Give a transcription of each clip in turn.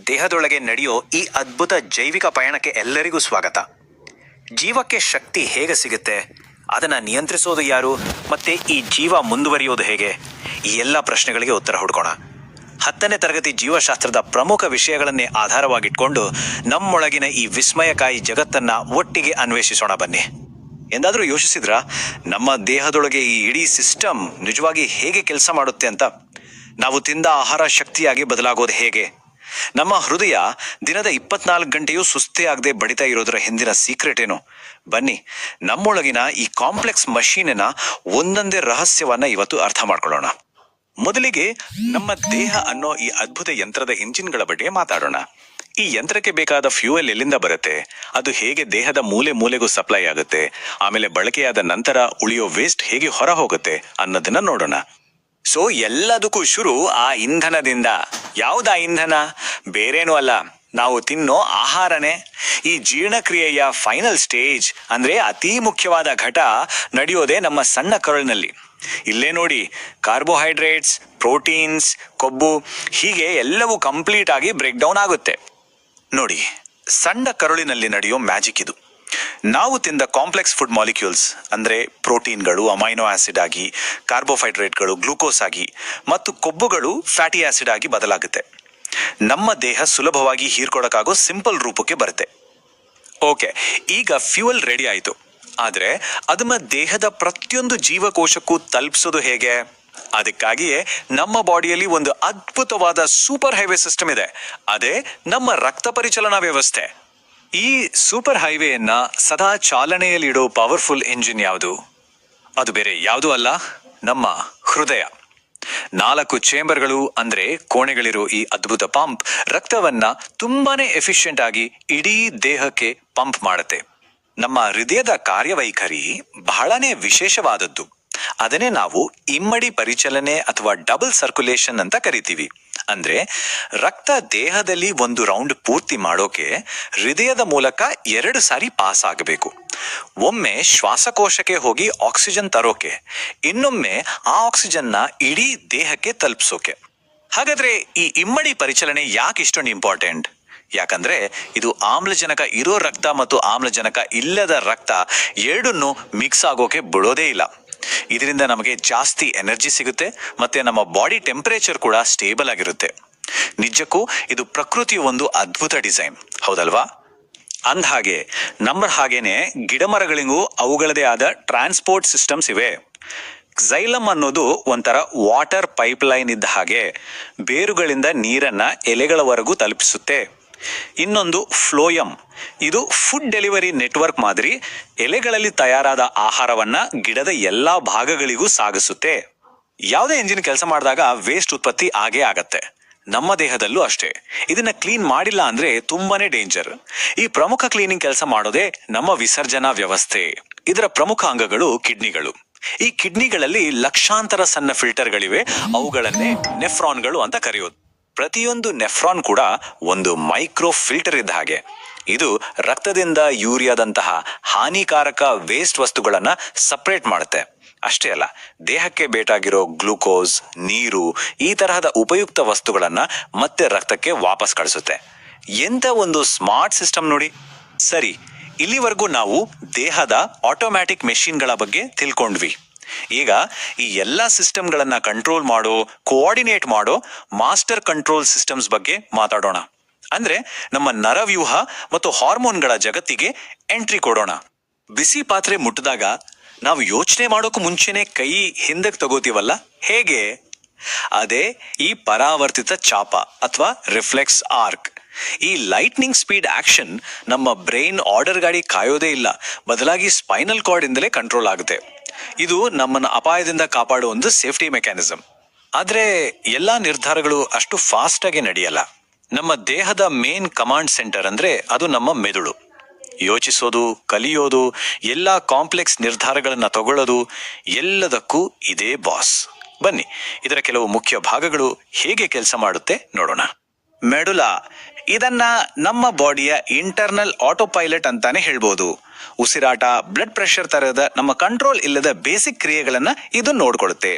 ದೇಹದೊಳಗೆ ನಡೆಯೋ ಈ ಅದ್ಭುತ ಜೈವಿಕ ಪಯಣಕ್ಕೆ ಎಲ್ಲರಿಗೂ ಸ್ವಾಗತ. ಜೀವಕ್ಕೆ ಶಕ್ತಿ ಹೇಗೆ ಸಿಗುತ್ತೆ, ಅದನ್ನು ನಿಯಂತ್ರಿಸೋದು ಯಾರು, ಮತ್ತೆ ಈ ಜೀವ ಮುಂದುವರಿಯೋದು ಹೇಗೆ, ಈ ಎಲ್ಲ ಪ್ರಶ್ನೆಗಳಿಗೆ ಉತ್ತರ ಹುಡ್ಕೋಣ. 10ನೇ ತರಗತಿ ಜೀವಶಾಸ್ತ್ರದ ಪ್ರಮುಖ ವಿಷಯಗಳನ್ನೇ ಆಧಾರವಾಗಿಟ್ಕೊಂಡು ನಮ್ಮೊಳಗಿನ ಈ ವಿಸ್ಮಯಕಾಯಿ ಜಗತ್ತನ್ನ ಒಟ್ಟಿಗೆ ಅನ್ವೇಷಿಸೋಣ ಬನ್ನಿ. ಎಂದಾದರೂ ಯೋಚಿಸಿದ್ರಾ ನಮ್ಮ ದೇಹದೊಳಗೆ ಈ ಇಡೀ ಸಿಸ್ಟಮ್ ನಿಜವಾಗಿ ಹೇಗೆ ಕೆಲಸ ಮಾಡುತ್ತೆ ಅಂತ? ನಾವು ತಿಂದ ಆಹಾರ ಶಕ್ತಿಯಾಗಿ ಬದಲಾಗೋದು ಹೇಗೆ? ನಮ್ಮ ಹೃದಯ ದಿನದ 24 ಗಂಟೆಯೂ ಸುಸ್ತೇ ಆಗದೆ ಬಡಿತಾ ಇರೋದರ ಹಿಂದಿನ ಸೀಕ್ರೆಟ್ ಏನು? ಬನ್ನಿ, ನಮ್ಮೊಳಗಿನ ಈ ಕಾಂಪ್ಲೆಕ್ಸ್ ಮಷೀನಿನ ಒಂದೊಂದೇ ರಹಸ್ಯವನ್ನ ಇವತ್ತು ಅರ್ಥ ಮಾಡ್ಕೊಳ್ಳೋಣ. ಮೊದಲಿಗೆ ನಮ್ಮ ದೇಹ ಅನ್ನೋ ಈ ಅದ್ಭುತ ಯಂತ್ರದ ಇಂಜಿನ್ಗಳ ಬಗ್ಗೆ ಮಾತಾಡೋಣ. ಈ ಯಂತ್ರಕ್ಕೆ ಬೇಕಾದ ಫ್ಯೂಯಲ್ ಎಲ್ಲಿಂದ ಬರುತ್ತೆ, ಅದು ಹೇಗೆ ದೇಹದ ಮೂಲೆ ಮೂಲೆಗೂ ಸಪ್ಲೈ ಆಗುತ್ತೆ, ಆಮೇಲೆ ಬಳಕೆಯಾದ ನಂತರ ಉಳಿಯೋ ವೇಸ್ಟ್ ಹೇಗೆ ಹೊರ ಹೋಗುತ್ತೆ ಅನ್ನೋದನ್ನ ನೋಡೋಣ. ಸೊ ಎಲ್ಲದಕ್ಕೂ ಶುರು ಆ ಇಂಧನದಿಂದ. ಯಾವುದಾ ಇಂಧನ? ಬೇರೇನೂ ಅಲ್ಲ, ನಾವು ತಿನ್ನೋ ಆಹಾರನೇ. ಈ ಜೀರ್ಣಕ್ರಿಯೆಯ ಫೈನಲ್ ಸ್ಟೇಜ್ ಅಂದ್ರೆ ಅತಿ ಮುಖ್ಯವಾದ ಘಟ ನಡೆಯೋದೇ ನಮ್ಮ ಸಣ್ಣ ಕರುಳಿನಲ್ಲಿ. ಇಲ್ಲೇ ನೋಡಿ, ಕಾರ್ಬೋಹೈಡ್ರೇಟ್ಸ್, ಪ್ರೋಟೀನ್ಸ್, ಕೊಬ್ಬು, ಹೀಗೆ ಎಲ್ಲವೂ ಕಂಪ್ಲೀಟ್ ಆಗಿ ಬ್ರೇಕ್ ಡೌನ್ ಆಗುತ್ತೆ. ನೋಡಿ, ಸಣ್ಣ ಕರುಳಿನಲ್ಲಿ ನಡೆಯೋ ಮ್ಯಾಜಿಕ್ ಇದು. ನಾವು ತಿಂದ ಕಾಂಪ್ಲೆಕ್ಸ್ ಫುಡ್ ಮಾಲಿಕ್ಯೂಲ್ಸ್ ಅಂದ್ರೆ ಪ್ರೋಟೀನ್ಗಳು ಅಮೈನೋ ಆಸಿಡ್ ಆಗಿ, ಕಾರ್ಬೋಹೈಡ್ರೇಟ್ಗಳು ಗ್ಲೂಕೋಸ್ ಆಗಿ, ಮತ್ತು ಕೊಬ್ಬುಗಳು ಫ್ಯಾಟಿ ಆಸಿಡ್ ಆಗಿ ಬದಲಾಗುತ್ತೆ. ನಮ್ಮ ದೇಹ ಸುಲಭವಾಗಿ ಹೀರ್ಕೊಳಕ್ಕಾಗೋ ಸಿಂಪಲ್ ರೂಪಕ್ಕೆ ಬರುತ್ತೆ. ಓಕೆ, ಈಗ ಫ್ಯೂಯಲ್ ರೆಡಿ ಆಯಿತು. ಆದರೆ ಅದನ್ನ ದೇಹದ ಪ್ರತಿಯೊಂದು ಜೀವಕೋಶಕ್ಕೂ ತಲುಪಿಸೋದು ಹೇಗೆ? ಅದಕ್ಕಾಗಿಯೇ ನಮ್ಮ ಬಾಡಿಯಲ್ಲಿ ಒಂದು ಅದ್ಭುತವಾದ ಸೂಪರ್ ಹೈವೇ ಸಿಸ್ಟಮ್ ಇದೆ. ಅದೇ ನಮ್ಮ ರಕ್ತ ಪರಿಚಲನಾ ವ್ಯವಸ್ಥೆ. ಈ ಸೂಪರ್ ಹೈವೇಯನ್ನ ಸದಾ ಚಾಲನೆಯಲ್ಲಿಡೋ ಪವರ್ಫುಲ್ ಇಂಜಿನ್ ಯಾವುದು? ಅದು ಬೇರೆ ಯಾವುದೂ ಅಲ್ಲ, ನಮ್ಮ ಹೃದಯ. 4 ಚೇಂಬರ್ಗಳು ಅಂದ್ರೆ ಕೋಣೆಗಳಿರೋ ಈ ಅದ್ಭುತ ಪಂಪ್ ರಕ್ತವನ್ನ ತುಂಬಾನೇ ಎಫಿಷಿಯೆಂಟ್ ಆಗಿ ಇಡೀ ದೇಹಕ್ಕೆ ಪಂಪ್ ಮಾಡುತ್ತೆ. ನಮ್ಮ ಹೃದಯದ ಕಾರ್ಯವೈಖರಿ ಬಹಳನೇ ವಿಶೇಷವಾದದ್ದು. ಅದನ್ನೇ ನಾವು ಇಮ್ಮಡಿ ಪರಿಚಲನೆ ಅಥವಾ ಡಬಲ್ ಸರ್ಕ್ಯುಲೇಷನ್ ಅಂತ ಕರಿತೀವಿ. ಅಂದ್ರೆ ರಕ್ತ ದೇಹದಲ್ಲಿ ಒಂದು ರೌಂಡ್ ಪೂರ್ತಿ ಮಾಡೋಕೆ ಹೃದಯದ ಮೂಲಕ 2 ಸಾರಿ ಪಾಸ್ ಆಗಬೇಕು. ಒಮ್ಮೆ ಶ್ವಾಸಕೋಶಕ್ಕೆ ಹೋಗಿ ಆಕ್ಸಿಜನ್ ತರೋಕೆ, ಇನ್ನೊಮ್ಮೆ ಆ ಆಕ್ಸಿಜನ್ನ ಇಡೀ ದೇಹಕ್ಕೆ ತಲುಪಿಸೋಕೆ. ಹಾಗಾದ್ರೆ ಈ ಇಮ್ಮಡಿ ಪರಿಚಲನೆ ಯಾಕೆ ಇಷ್ಟೊಂದು ಇಂಪಾರ್ಟೆಂಟ್? ಯಾಕಂದ್ರೆ ಇದು ಆಮ್ಲಜನಕ ಇರೋ ರಕ್ತ ಮತ್ತು ಆಮ್ಲಜನಕ ಇಲ್ಲದ ರಕ್ತ ಎರಡನ್ನೂ ಮಿಕ್ಸ್ ಆಗೋಕೆ ಬಿಡೋದೇ ಇಲ್ಲ. ಇದರಿಂದ ನಮಗೆ ಜಾಸ್ತಿ ಎನರ್ಜಿ ಸಿಗುತ್ತೆ, ಮತ್ತೆ ನಮ್ಮ ಬಾಡಿ ಟೆಂಪರೇಚರ್ ಕೂಡ ಸ್ಟೇಬಲ್ ಆಗಿರುತ್ತೆ. ನಿಜಕ್ಕೂ ಇದು ಪ್ರಕೃತಿಯ ಒಂದು ಅದ್ಭುತ ಡಿಸೈನ್, ಹೌದಲ್ವಾ? ಅಂದಹಾಗೆ ನಮ್ಮ ಹಾಗೇನೆ ಗಿಡಮರಗಳಿಗೂ ಅವುಗಳದೇ ಆದ ಟ್ರಾನ್ಸ್ಪೋರ್ಟ್ ಸಿಸ್ಟಮ್ಸ್ ಇವೆ. ಝೈಲಮ್ ಅನ್ನೋದು ಒಂಥರ ವಾಟರ್ ಪೈಪ್ಲೈನ್ ಇದ್ದ ಹಾಗೆ ಬೇರುಗಳಿಂದ ನೀರನ್ನ ಎಲೆಗಳವರೆಗೂ ತಲುಪಿಸುತ್ತೆ. ಇನ್ನೊಂದು ಫ್ಲೋಯಮ್, ಇದು ಫುಡ್ ಡೆಲಿವರಿ ನೆಟ್ವರ್ಕ್ ಮಾದರಿ ಎಲೆಗಳಲ್ಲಿ ತಯಾರಾದ ಆಹಾರವನ್ನ ಗಿಡದ ಎಲ್ಲಾ ಭಾಗಗಳಿಗೂ ಸಾಗಿಸುತ್ತೆ. ಯಾವುದೇ ಇಂಜಿನ್ ಕೆಲಸ ಮಾಡಿದಾಗ ವೇಸ್ಟ್ ಉತ್ಪತ್ತಿ ಆಗೇ ಆಗತ್ತೆ. ನಮ್ಮ ದೇಹದಲ್ಲೂ ಅಷ್ಟೇ. ಇದನ್ನ ಕ್ಲೀನ್ ಮಾಡಿಲ್ಲ ಅಂದ್ರೆ ತುಂಬಾನೇ ಡೇಂಜರ್. ಈ ಪ್ರಮುಖ ಕ್ಲೀನಿಂಗ್ ಕೆಲಸ ಮಾಡೋದೇ ನಮ್ಮ ವಿಸರ್ಜನಾ ವ್ಯವಸ್ಥೆ. ಇದರ ಪ್ರಮುಖ ಅಂಗಗಳು ಕಿಡ್ನಿಗಳು. ಈ ಕಿಡ್ನಿಗಳಲ್ಲಿ ಲಕ್ಷಾಂತರ ಸಣ್ಣ ಫಿಲ್ಟರ್ಗಳಿವೆ. ಅವುಗಳನ್ನೇ ನೆಫ್ರಾನ್ಗಳು ಅಂತ ಕರೆಯೋದು. ಪ್ರತಿಯೊಂದು ನೆಫ್ರಾನ್ ಕೂಡ ಒಂದು ಮೈಕ್ರೋ ಫಿಲ್ಟರ್ ಇದ್ದ ಹಾಗೆ. ಇದು ರಕ್ತದಿಂದ ಯೂರಿಯಾದಂತಹ ಹಾನಿಕಾರಕ ವೇಸ್ಟ್ ವಸ್ತುಗಳನ್ನ ಸಪರೇಟ್ ಮಾಡುತ್ತೆ. ಅಷ್ಟೇ ಅಲ್ಲ, ದೇಹಕ್ಕೆ ಬೇಕಾಗಿರೋ ಗ್ಲೂಕೋಸ್, ನೀರು, ಈ ತರಹದ ಉಪಯುಕ್ತ ವಸ್ತುಗಳನ್ನ ಮತ್ತೆ ರಕ್ತಕ್ಕೆ ವಾಪಸ್ ಕಳಿಸುತ್ತೆ. ಎಂತ ಒಂದು ಸ್ಮಾರ್ಟ್ ಸಿಸ್ಟಮ್ ನೋಡಿ. ಸರಿ, ಇಲ್ಲಿವರೆಗೂ ನಾವು ದೇಹದ ಆಟೋಮ್ಯಾಟಿಕ್ ಮೆಷಿನ್ಗಳ ಬಗ್ಗೆ ತಿಳ್ಕೊಂಡ್ವಿ. ಈಗ ಈ ಎಲ್ಲಾ ಸಿಸ್ಟಮ್ಗಳನ್ನ ಕಂಟ್ರೋಲ್ ಮಾಡೋ, ಕೋಆರ್ಡಿನೇಟ್ ಮಾಡೋ ಮಾಸ್ಟರ್ ಕಂಟ್ರೋಲ್ ಸಿಸ್ಟಮ್ಸ್ ಬಗ್ಗೆ ಮಾತಾಡೋಣ. ಅಂದ್ರೆ ನಮ್ಮ ನರವ್ಯೂಹ ಮತ್ತು ಹಾರ್ಮೋನ್ಗಳ ಜಗತ್ತಿಗೆ ಎಂಟ್ರಿ ಕೊಡೋಣ. ಬಿಸಿ ಪಾತ್ರೆ ಮುಟ್ಟಿದಾಗ ನಾವು ಯೋಚನೆ ಮಾಡೋಕು ಮುಂಚೆನೆ ಕೈ ಹಿಂದಕ್ಕೆ ತಗೋತೀವಲ್ಲ, ಹೇಗೆ? ಅದೇ ಈ ಪರಾವರ್ತಿತ ಚಾಪ ಅಥವಾ ರಿಫ್ಲೆಕ್ಸ್ ಆರ್ಕ್. ಈ ಲೈಟ್ನಿಂಗ್ ಸ್ಪೀಡ್ ಆಕ್ಷನ್ ನಮ್ಮ ಬ್ರೈನ್ ಆರ್ಡರ್ ಗಾಡಿ ಕಾಯೋದೇ ಇಲ್ಲ, ಬದಲಾಗಿ ಸ್ಪೈನಲ್ ಕಾರ್ಡ್ ಇಂದಲೇ ಕಂಟ್ರೋಲ್ ಆಗುತ್ತೆ. ಇದು ನಮ್ಮನ್ನ ಅಪಾಯದಿಂದ ಕಾಪಾಡೋ ಒಂದು ಸೇಫ್ಟಿ ಮೆಕ್ಯಾನಿಸಮ್. ಆದ್ರೆ ಎಲ್ಲಾ ನಿರ್ಧಾರಗಳು ಅಷ್ಟು ಫಾಸ್ಟ್ ಆಗಿ ನಡೆಯಲ್ಲ. ನಮ್ಮ ದೇಹದ ಮೇನ್ ಕಮಾಂಡ್ ಸೆಂಟರ್ ಅಂದ್ರೆ ಅದು ನಮ್ಮ ಮೆದುಳು. ಯೋಚಿಸೋದು, ಕಲಿಯೋದು, ಎಲ್ಲಾ ಕಾಂಪ್ಲೆಕ್ಸ್ ನಿರ್ಧಾರಗಳನ್ನ ತಗೊಳ್ಳೋದು, ಎಲ್ಲದಕ್ಕೂ ಇದೇ ಬಾಸ್. ಬನ್ನಿ, ಇದರ ಕೆಲವು ಮುಖ್ಯ ಭಾಗಗಳು ಹೇಗೆ ಕೆಲಸ ಮಾಡುತ್ತೆ ನೋಡೋಣ. ಮೆಡುಲಾ, ಇದನ್ನ ನಮ್ಮ ಬಾಡಿಯ ಇಂಟರ್ನಲ್ ಆಟೋ ಪೈಲಟ್ ಅಂತಾನೆ ಹೇಳ್ಬೋದು. ಉಸಿರಾಟ, ಬ್ಲಡ್ ಪ್ರೆಷರ್ ತರಹದ ನಮ್ಮ ಕಂಟ್ರೋಲ್ ಇಲ್ಲದ ಬೇಸಿಕ್ ಕ್ರಿಯೆಗಳನ್ನ ಇದು ನೋಡ್ಕೊಳುತ್ತೆ.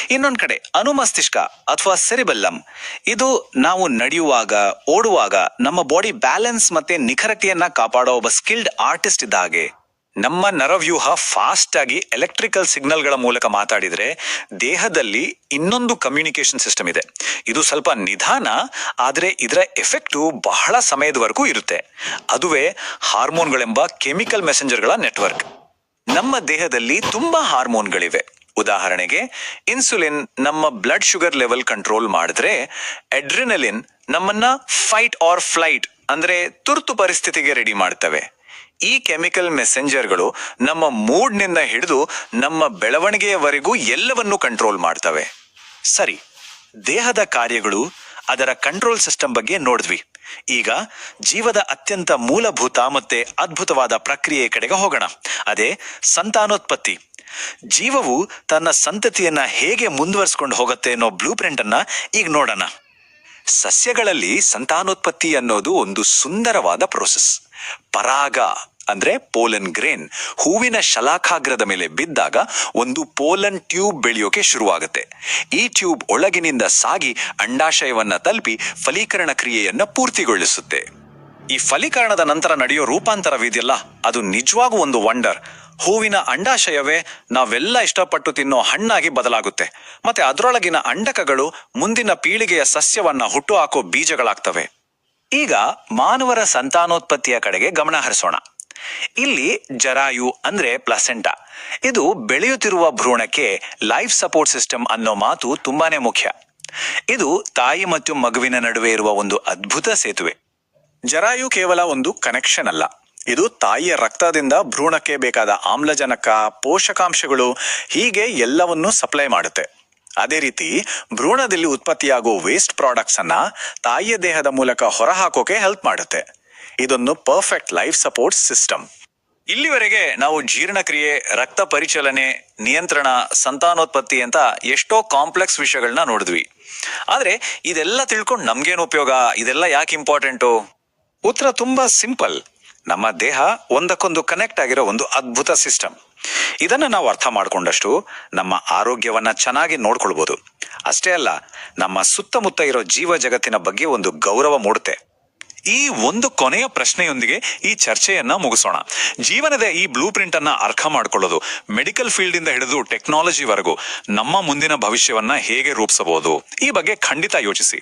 ಇನ್ನೊಂದು ಕಡೆ ಅನುಮಸ್ತಿಷ್ಕ ಅಥವಾ ಸೆರಿಬೆಲ್ಲಮ್, ಇದು ನಾವು ನಡೆಯುವಾಗ, ಓಡುವಾಗ ನಮ್ಮ ಬಾಡಿ ಬ್ಯಾಲೆನ್ಸ್ ಮತ್ತೆ ನಿಖರತೆಯನ್ನ ಕಾಪಾಡೋ ಒಬ್ಬ ಸ್ಕಿಲ್ಡ್ ಆರ್ಟಿಸ್ಟ್ ಇದ್ದ ಹಾಗೆ. ನಮ್ಮ ನರವ್ಯೂಹ ಫಾಸ್ಟ್ ಆಗಿ ಎಲೆಕ್ಟ್ರಿಕಲ್ ಸಿಗ್ನಲ್ಗಳ ಮೂಲಕ ಮಾತಾಡಿದ್ರೆ ದೇಹದಲ್ಲಿ ಇನ್ನೊಂದು ಕಮ್ಯುನಿಕೇಶನ್ ಸಿಸ್ಟಮ್ ಇದೆ. ಇದು ಸ್ವಲ್ಪ ನಿಧಾನ, ಆದರೆ ಇದರ ಎಫೆಕ್ಟು ಬಹಳ ಸಮಯದವರೆಗೂ ಇರುತ್ತೆ. ಅದುವೇ ಹಾರ್ಮೋನ್ಗಳೆಂಬ ಕೆಮಿಕಲ್ ಮೆಸೆಂಜರ್ಗಳ ನೆಟ್ವರ್ಕ್. ನಮ್ಮ ದೇಹದಲ್ಲಿ ತುಂಬಾ ಹಾರ್ಮೋನ್ಗಳಿವೆ. ಉದಾಹರಣೆಗೆ ಇನ್ಸುಲಿನ್ ನಮ್ಮ ಬ್ಲಡ್ ಶುಗರ್ ಲೆವೆಲ್ ಕಂಟ್ರೋಲ್ ಮಾಡಿದ್ರೆ, ಅಡ್ರಿನಲಿನ್ ನಮ್ಮನ್ನ ಫೈಟ್ ಆರ್ ಫ್ಲೈಟ್ ಅಂದ್ರೆ ತುರ್ತು ಪರಿಸ್ಥಿತಿಗೆ ರೆಡಿ ಮಾಡ್ತವೆ. ಈ ಕೆಮಿಕಲ್ ಮೆಸೆಂಜರ್ಗಳು ನಮ್ಮ ಮೂಡ್ನಿಂದ ಹಿಡಿದು ನಮ್ಮ ಬೆಳವಣಿಗೆಯವರೆಗೂ ಎಲ್ಲವನ್ನೂ ಕಂಟ್ರೋಲ್ ಮಾಡ್ತವೆ. ಸರಿ, ದೇಹದ ಕಾರ್ಯಗಳು, ಅದರ ಕಂಟ್ರೋಲ್ ಸಿಸ್ಟಮ್ ಬಗ್ಗೆ ನೋಡಿದ್ವಿ. ಈಗ ಜೀವದ ಅತ್ಯಂತ ಮೂಲಭೂತ ಮತ್ತೆ ಅದ್ಭುತವಾದ ಪ್ರಕ್ರಿಯೆ ಕಡೆಗೆ ಹೋಗೋಣ. ಅದೇ ಸಂತಾನೋತ್ಪತ್ತಿ. ಜೀವವು ತನ್ನ ಸಂತತಿಯನ್ನ ಹೇಗೆ ಮುಂದುವರಿಸಿಕೊಂಡು ಹೋಗುತ್ತೆ ಅನ್ನೋ ಬ್ಲೂ ಪ್ರಿಂಟ್ ಅನ್ನ ಈಗ ನೋಡೋಣ. ಸಸ್ಯಗಳಲ್ಲಿ ಸಂತಾನೋತ್ಪತ್ತಿ ಅನ್ನೋದು ಒಂದು ಸುಂದರವಾದ ಪ್ರೋಸೆಸ್. ಪರಾಗ ಅಂದ್ರೆ ಪೋಲನ್ ಗ್ರೇನ್ ಹೂವಿನ ಶಲಾಖಾಗ್ರದ ಮೇಲೆ ಬಿದ್ದಾಗ ಒಂದು ಪೋಲನ್ ಟ್ಯೂಬ್ ಬೆಳೆಯೋಕೆ ಶುರುವಾಗುತ್ತೆ. ಈ ಟ್ಯೂಬ್ ಒಳಗಿನಿಂದ ಸಾಗಿ ಅಂಡಾಶಯವನ್ನ ತಲುಪಿ ಫಲೀಕರಣ ಕ್ರಿಯೆಯನ್ನ ಪೂರ್ತಿಗೊಳಿಸುತ್ತೆ. ಈ ಫಲೀಕರಣದ ನಂತರ ನಡೆಯೋ ರೂಪಾಂತರವಿದೆಯಲ್ಲ, ಅದು ನಿಜವಾಗೂ ಒಂದು ವಂಡರ್. ಹೂವಿನ ಅಂಡಾಶಯವೇ ನಾವೆಲ್ಲ ಇಷ್ಟಪಟ್ಟು ತಿನ್ನೋ ಹಣ್ಣಾಗಿ ಬದಲಾಗುತ್ತೆ. ಮತ್ತೆ ಅದರೊಳಗಿನ ಅಂಡಕಗಳು ಮುಂದಿನ ಪೀಳಿಗೆಯ ಸಸ್ಯವನ್ನ ಹುಟ್ಟು ಹಾಕೋ ಬೀಜಗಳಾಗ್ತವೆ. ಈಗ ಮಾನವರ ಸಂತಾನೋತ್ಪತ್ತಿಯ ಕಡೆಗೆ ಗಮನ ಹರಿಸೋಣ. ಇಲ್ಲಿ ಜರಾಯು ಅಂದ್ರೆ ಪ್ಲಸೆಂಟಾ, ಇದು ಬೆಳೆಯುತ್ತಿರುವ ಭ್ರೂಣಕ್ಕೆ ಲೈಫ್ ಸಪೋರ್ಟ್ ಸಿಸ್ಟಮ್ ಅನ್ನೋ ಮಾತು ತುಂಬಾನೇ ಮುಖ್ಯ. ಇದು ತಾಯಿ ಮತ್ತು ಮಗುವಿನ ನಡುವೆ ಇರುವ ಒಂದು ಅದ್ಭುತ ಸೇತುವೆ. ಜರಾಯು ಕೇವಲ ಒಂದು ಕನೆಕ್ಷನ್ ಅಲ್ಲ, ಇದು ತಾಯಿಯ ರಕ್ತದಿಂದ ಭ್ರೂಣಕ್ಕೆ ಬೇಕಾದ ಆಮ್ಲಜನಕ, ಪೋಷಕಾಂಶಗಳು ಹೀಗೆ ಎಲ್ಲವನ್ನೂ ಸಪ್ಲೈ ಮಾಡುತ್ತೆ. ಅದೇ ರೀತಿ ಭ್ರೂಣದಲ್ಲಿ ಉತ್ಪತ್ತಿಯಾಗೋ ವೇಸ್ಟ್ ಪ್ರಾಡಕ್ಟ್ಸ್ ಅನ್ನ ತಾಯಿಯ ದೇಹದ ಮೂಲಕ ಹೊರಹಾಕೋಕೆ ಹೆಲ್ಪ್ ಮಾಡುತ್ತೆ. ಇದೊಂದು ಪರ್ಫೆಕ್ಟ್ ಲೈಫ್ ಸಪೋರ್ಟ್ ಸಿಸ್ಟಮ್. ಇಲ್ಲಿವರೆಗೆ ನಾವು ಜೀರ್ಣಕ್ರಿಯೆ, ರಕ್ತ ಪರಿಚಲನೆ, ನಿಯಂತ್ರಣ, ಸಂತಾನೋತ್ಪತ್ತಿ ಅಂತ ಎಷ್ಟೋ ಕಾಂಪ್ಲೆಕ್ಸ್ ವಿಷಯಗಳನ್ನ ನೋಡಿದ್ವಿ. ಆದ್ರೆ ಇದೆಲ್ಲ ತಿಳ್ಕೊಂಡು ನಮ್ಗೇನು ಉಪಯೋಗ? ಇದೆಲ್ಲ ಯಾಕೆ ಇಂಪಾರ್ಟೆಂಟು? ಉತ್ತರ ತುಂಬಾ ಸಿಂಪಲ್. ನಮ್ಮ ದೇಹ ಒಂದಕ್ಕೊಂದು ಕನೆಕ್ಟ್ ಆಗಿರೋ ಒಂದು ಅದ್ಭುತ ಸಿಸ್ಟಮ್. ಇದನ್ನ ನಾವು ಅರ್ಥ ಮಾಡ್ಕೊಂಡಷ್ಟು ನಮ್ಮ ಆರೋಗ್ಯವನ್ನ ಚೆನ್ನಾಗಿ ನೋಡ್ಕೊಳ್ಬಹುದು. ಅಷ್ಟೇ ಅಲ್ಲ, ನಮ್ಮ ಸುತ್ತಮುತ್ತ ಇರೋ ಜೀವ ಜಗತ್ತಿನ ಬಗ್ಗೆ ಒಂದು ಗೌರವ ಮೂಡುತ್ತೆ. ಈ ಒಂದು ಕೊನೆಯ ಪ್ರಶ್ನೆಯೊಂದಿಗೆ ಈ ಚರ್ಚೆಯನ್ನ ಮುಗಿಸೋಣ. ಜೀವನದ ಈ ಬ್ಲೂ ಪ್ರಿಂಟ್ ಅನ್ನ ಅರ್ಥ ಮಾಡ್ಕೊಳ್ಳೋದು, ಮೆಡಿಕಲ್ ಫೀಲ್ಡ್ ಇಂದ ಹಿಡಿದು ಟೆಕ್ನಾಲಜಿವರೆಗೂ ನಮ್ಮ ಮುಂದಿನ ಭವಿಷ್ಯವನ್ನ ಹೇಗೆ ರೂಪಿಸಬಹುದು, ಈ ಬಗ್ಗೆ ಖಂಡಿತ ಯೋಚಿಸಿ.